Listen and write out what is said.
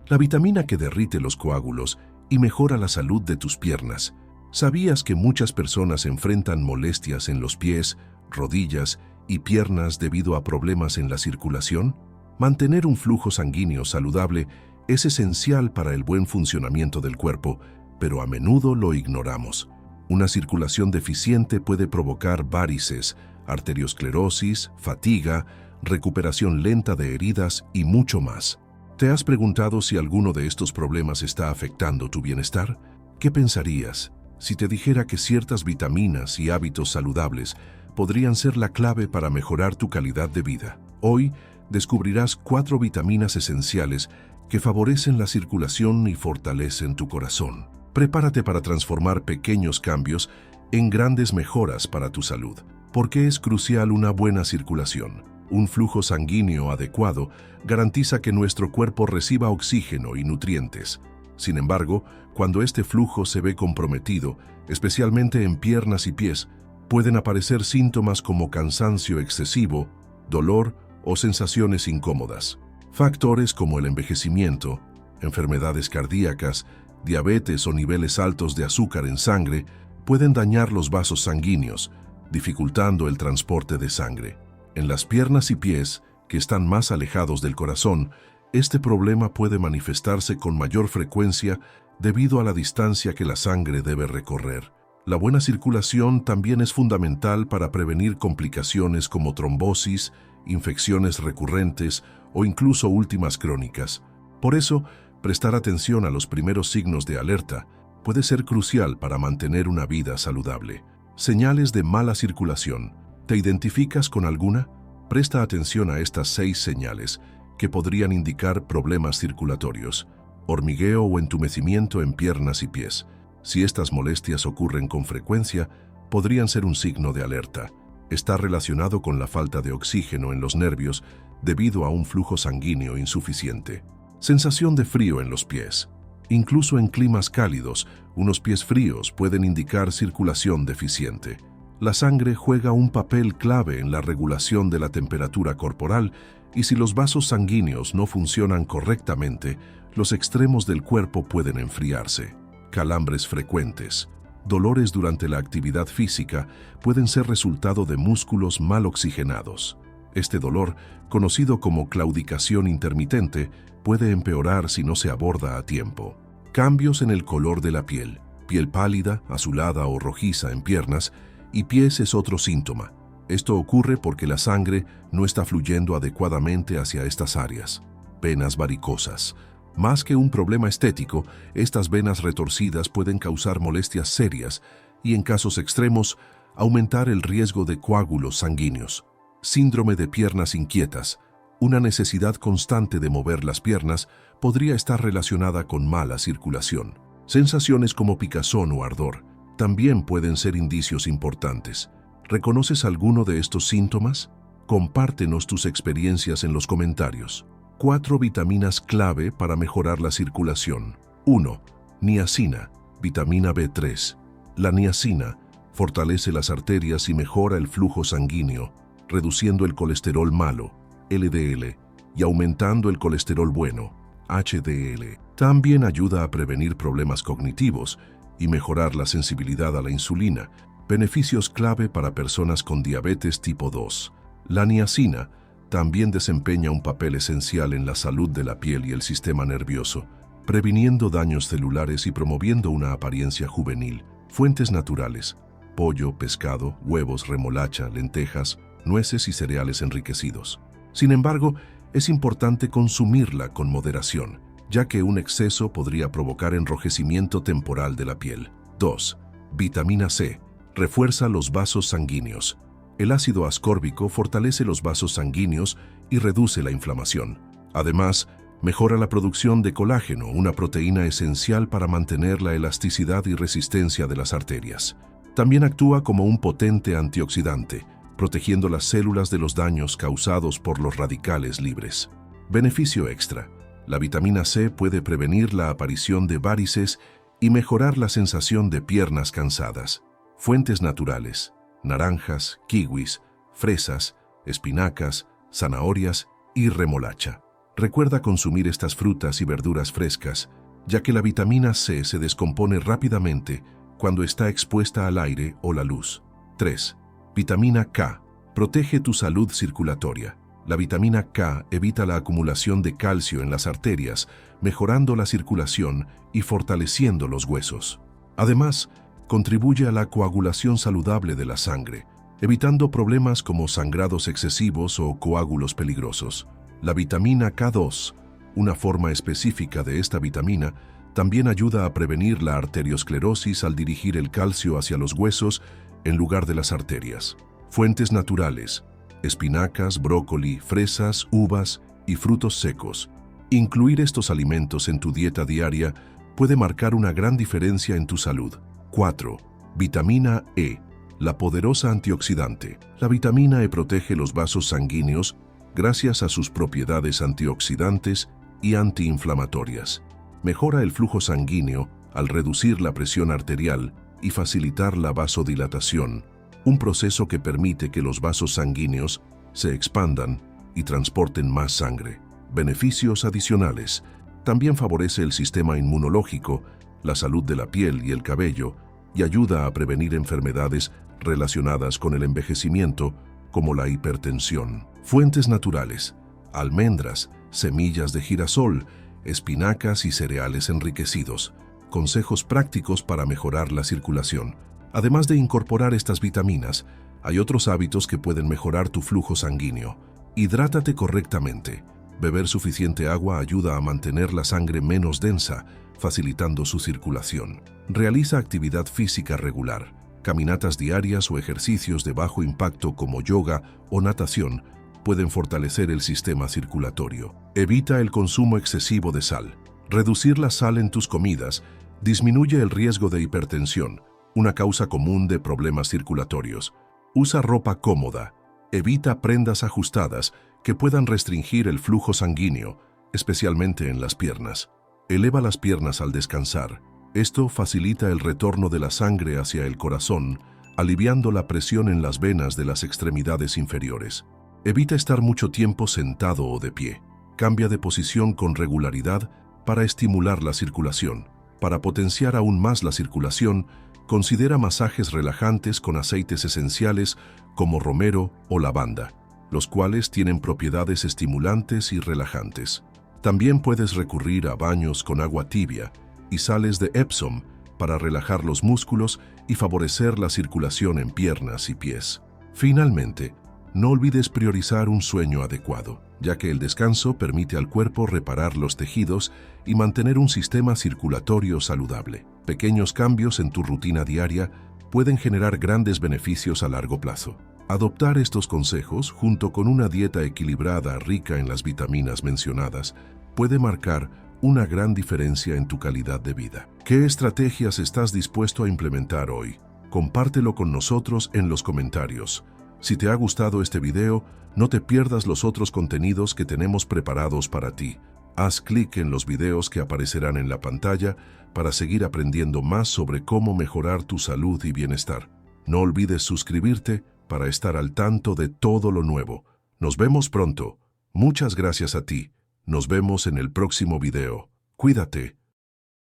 la vitamina que derrite los coágulos y mejora la salud de tus piernas. ¿Sabías que muchas personas enfrentan molestias en los pies, rodillas y piernas debido a problemas en la circulación? Mantener un flujo sanguíneo saludable es esencial para el buen funcionamiento del cuerpo, pero a menudo lo ignoramos. Una circulación deficiente puede provocar varices, arteriosclerosis, fatiga, recuperación lenta de heridas y mucho más. ¿Te has preguntado si alguno de estos problemas está afectando tu bienestar? ¿Qué pensarías si te dijera que ciertas vitaminas y hábitos saludables podrían ser la clave para mejorar tu calidad de vida? Hoy descubrirás 4 vitaminas esenciales que favorecen la circulación y fortalecen tu corazón. Prepárate para transformar pequeños cambios en grandes mejoras para tu salud. ¿Por qué es crucial una buena circulación? Un flujo sanguíneo adecuado garantiza que nuestro cuerpo reciba oxígeno y nutrientes. Sin embargo, cuando este flujo se ve comprometido, especialmente en piernas y pies, pueden aparecer síntomas como cansancio excesivo, dolor o sensaciones incómodas. Factores como el envejecimiento, enfermedades cardíacas, diabetes o niveles altos de azúcar en sangre pueden dañar los vasos sanguíneos, dificultando el transporte de sangre. En las piernas y pies, que están más alejados del corazón, este problema puede manifestarse con mayor frecuencia debido a la distancia que la sangre debe recorrer. La buena circulación también es fundamental para prevenir complicaciones como trombosis, infecciones recurrentes o incluso últimas crónicas. Por eso, prestar atención a los primeros signos de alerta puede ser crucial para mantener una vida saludable. Señales de mala circulación. ¿Te identificas con alguna? Presta atención a estas 6 señales que podrían indicar problemas circulatorios. Hormigueo o entumecimiento en piernas y pies. Si estas molestias ocurren con frecuencia, podrían ser un signo de alerta. Está relacionado con la falta de oxígeno en los nervios debido a un flujo sanguíneo insuficiente. Sensación de frío en los pies. Incluso en climas cálidos, unos pies fríos pueden indicar circulación deficiente. La sangre juega un papel clave en la regulación de la temperatura corporal y si los vasos sanguíneos no funcionan correctamente, los extremos del cuerpo pueden enfriarse. Calambres frecuentes. Dolores durante la actividad física pueden ser resultado de músculos mal oxigenados. Este dolor, conocido como claudicación intermitente, puede empeorar si no se aborda a tiempo. Cambios en el color de la piel. Piel pálida, azulada o rojiza en piernas y pies es otro síntoma. Esto ocurre porque la sangre no está fluyendo adecuadamente hacia estas áreas. Venas varicosas. Más que un problema estético, estas venas retorcidas pueden causar molestias serias y, en casos extremos, aumentar el riesgo de coágulos sanguíneos. Síndrome de piernas inquietas. Una necesidad constante de mover las piernas podría estar relacionada con mala circulación. Sensaciones como picazón o ardor también pueden ser indicios importantes. ¿Reconoces alguno de estos síntomas? Compártenos tus experiencias en los comentarios. 4 vitaminas clave para mejorar la circulación. 1. Niacina, vitamina B3. La niacina fortalece las arterias y mejora el flujo sanguíneo, reduciendo el colesterol malo, LDL, y aumentando el colesterol bueno, HDL. También ayuda a prevenir problemas cognitivos y mejorar la sensibilidad a la insulina, beneficios clave para personas con diabetes tipo 2. La niacina también desempeña un papel esencial en la salud de la piel y el sistema nervioso, previniendo daños celulares y promoviendo una apariencia juvenil. Fuentes naturales: pollo, pescado, huevos, remolacha, lentejas, nueces y cereales enriquecidos. Sin embargo, es importante consumirla con moderación, ya que un exceso podría provocar enrojecimiento temporal de la piel. 2. Vitamina C. Refuerza los vasos sanguíneos. El ácido ascórbico fortalece los vasos sanguíneos y reduce la inflamación. Además, mejora la producción de colágeno, una proteína esencial para mantener la elasticidad y resistencia de las arterias. También actúa como un potente antioxidante, protegiendo las células de los daños causados por los radicales libres. Beneficio extra. La vitamina C puede prevenir la aparición de varices y mejorar la sensación de piernas cansadas. Fuentes naturales: naranjas, kiwis, fresas, espinacas, zanahorias y remolacha. Recuerda consumir estas frutas y verduras frescas, ya que la vitamina C se descompone rápidamente cuando está expuesta al aire o la luz. 3. Vitamina K. Protege tu salud circulatoria. La vitamina K evita la acumulación de calcio en las arterias, mejorando la circulación y fortaleciendo los huesos. Además, contribuye a la coagulación saludable de la sangre, evitando problemas como sangrados excesivos o coágulos peligrosos. La vitamina K2, una forma específica de esta vitamina, también ayuda a prevenir la arteriosclerosis al dirigir el calcio hacia los huesos en lugar de las arterias. Fuentes naturales: espinacas, brócoli, fresas, uvas y frutos secos. Incluir estos alimentos en tu dieta diaria puede marcar una gran diferencia en tu salud. 4. Vitamina E. La poderosa antioxidante. La vitamina E protege los vasos sanguíneos gracias a sus propiedades antioxidantes y antiinflamatorias. Mejora el flujo sanguíneo al reducir la presión arterial y facilitar la vasodilatación, un proceso que permite que los vasos sanguíneos se expandan y transporten más sangre. Beneficios adicionales. También favorece el sistema inmunológico, la salud de la piel y el cabello, y ayuda a prevenir enfermedades relacionadas con el envejecimiento, como la hipertensión. Fuentes naturales: almendras, semillas de girasol, espinacas y cereales enriquecidos. Consejos prácticos para mejorar la circulación. Además de incorporar estas vitaminas, hay otros hábitos que pueden mejorar tu flujo sanguíneo. Hidrátate correctamente. Beber suficiente agua ayuda a mantener la sangre menos densa, facilitando su circulación. Realiza actividad física regular. Caminatas diarias o ejercicios de bajo impacto como yoga o natación pueden fortalecer el sistema circulatorio. Evita el consumo excesivo de sal. Reducir la sal en tus comidas disminuye el riesgo de hipertensión, una causa común de problemas circulatorios. Usa ropa cómoda. Evita prendas ajustadas que puedan restringir el flujo sanguíneo, especialmente en las piernas. Eleva las piernas al descansar. Esto facilita el retorno de la sangre hacia el corazón, aliviando la presión en las venas de las extremidades inferiores. Evita estar mucho tiempo sentado o de pie. Cambia de posición con regularidad para estimular la circulación. Para potenciar aún más la circulación, considera masajes relajantes con aceites esenciales como romero o lavanda, los cuales tienen propiedades estimulantes y relajantes. También puedes recurrir a baños con agua tibia y sales de Epsom para relajar los músculos y favorecer la circulación en piernas y pies. Finalmente, no olvides priorizar un sueño adecuado, ya que el descanso permite al cuerpo reparar los tejidos y mantener un sistema circulatorio saludable. Pequeños cambios en tu rutina diaria pueden generar grandes beneficios a largo plazo. Adoptar estos consejos, junto con una dieta equilibrada rica en las vitaminas mencionadas, puede marcar una gran diferencia en tu calidad de vida. ¿Qué estrategias estás dispuesto a implementar hoy? Compártelo con nosotros en los comentarios. Si te ha gustado este video, no te pierdas los otros contenidos que tenemos preparados para ti. Haz clic en los videos que aparecerán en la pantalla para seguir aprendiendo más sobre cómo mejorar tu salud y bienestar. No olvides suscribirte para estar al tanto de todo lo nuevo. Nos vemos pronto. Muchas gracias a ti. Nos vemos en el próximo video. Cuídate.